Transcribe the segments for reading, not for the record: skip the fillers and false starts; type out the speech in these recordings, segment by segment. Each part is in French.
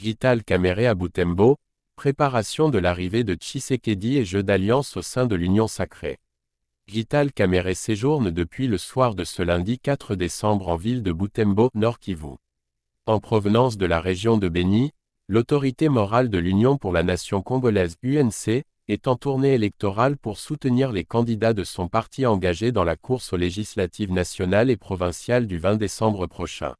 Vital Kamerhe à Butembo, préparation de l'arrivée de Tshisekedi et jeu d'alliance au sein de l'Union sacrée. Vital Kamerhe séjourne depuis le soir de ce lundi 4 décembre en ville de Butembo, Nord Kivu. En provenance de la région de Beni, l'autorité morale de l'Union pour la nation congolaise UNC est en tournée électorale pour soutenir les candidats de son parti engagés dans la course aux législatives nationales et provinciales du 20 décembre prochain.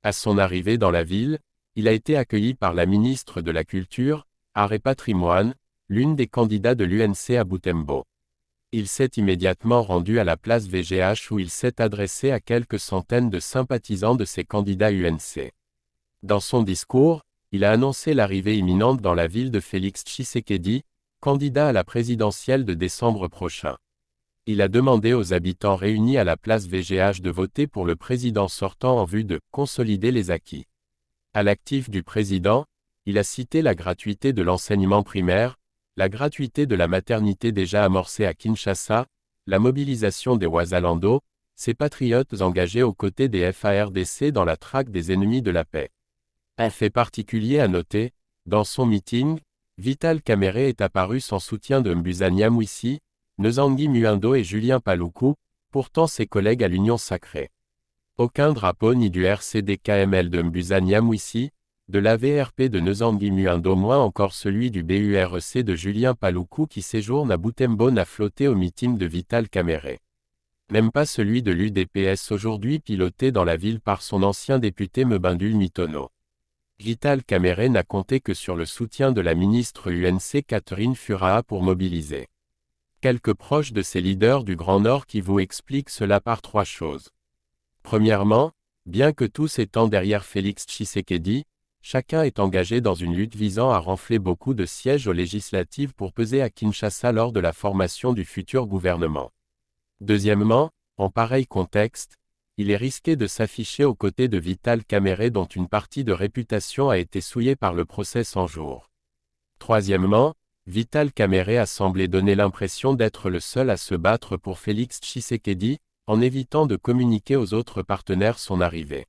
À son arrivée dans la ville, il a été accueilli par la ministre de la Culture, Art et Patrimoine, l'une des candidats de l'UNC à Butembo. Il s'est immédiatement rendu à la place VGH où il s'est adressé à quelques centaines de sympathisants de ses candidats UNC. Dans son discours, il a annoncé l'arrivée imminente dans la ville de Félix Tshisekedi, candidat à la présidentielle de décembre prochain. Il a demandé aux habitants réunis à la place VGH de voter pour le président sortant en vue de « consolider les acquis ». À l'actif du président, il a cité la gratuité de l'enseignement primaire, la gratuité de la maternité déjà amorcée à Kinshasa, la mobilisation des Wazalando, ces patriotes engagés aux côtés des FARDC dans la traque des ennemis de la paix. Un fait particulier à noter, dans son meeting, Vital Kamerhe est apparu sans soutien de Mbusa Nyamwisi, Nzangi Muindo et Julien Paluku, pourtant ses collègues à l'Union sacrée. Aucun drapeau ni du RCD-KML de Mbusa Nyamwisi, de l'AVRP de Nzangi Muindo moins encore celui du BUREC de Julien Paluku qui séjourne à Butembo n'a flotté au meeting de Vital Kamerhe. Même pas celui de l'UDPS aujourd'hui piloté dans la ville par son ancien député Mebindul Mitono. Vital Kamerhe n'a compté que sur le soutien de la ministre UNC Catherine Furaha pour mobiliser. Quelques proches de ces leaders du Grand Nord qui vous expliquent cela par trois choses. Premièrement, bien que tous étant derrière Félix Tshisekedi, chacun est engagé dans une lutte visant à renfler beaucoup de sièges aux législatives pour peser à Kinshasa lors de la formation du futur gouvernement. Deuxièmement, en pareil contexte, il est risqué de s'afficher aux côtés de Vital Kamerhe dont une partie de réputation a été souillée par le procès 100 jours. Troisièmement, Vital Kamerhe a semblé donner l'impression d'être le seul à se battre pour Félix Tshisekedi, en évitant de communiquer aux autres partenaires son arrivée.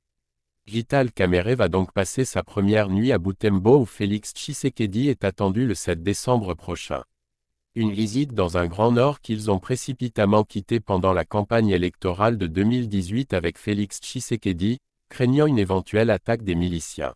Vital Kamerhe va donc passer sa première nuit à Butembo où Félix Tshisekedi est attendu le 7 décembre prochain. Une visite dans un Grand Nord qu'ils ont précipitamment quitté pendant la campagne électorale de 2018 avec Félix Tshisekedi, craignant une éventuelle attaque des miliciens.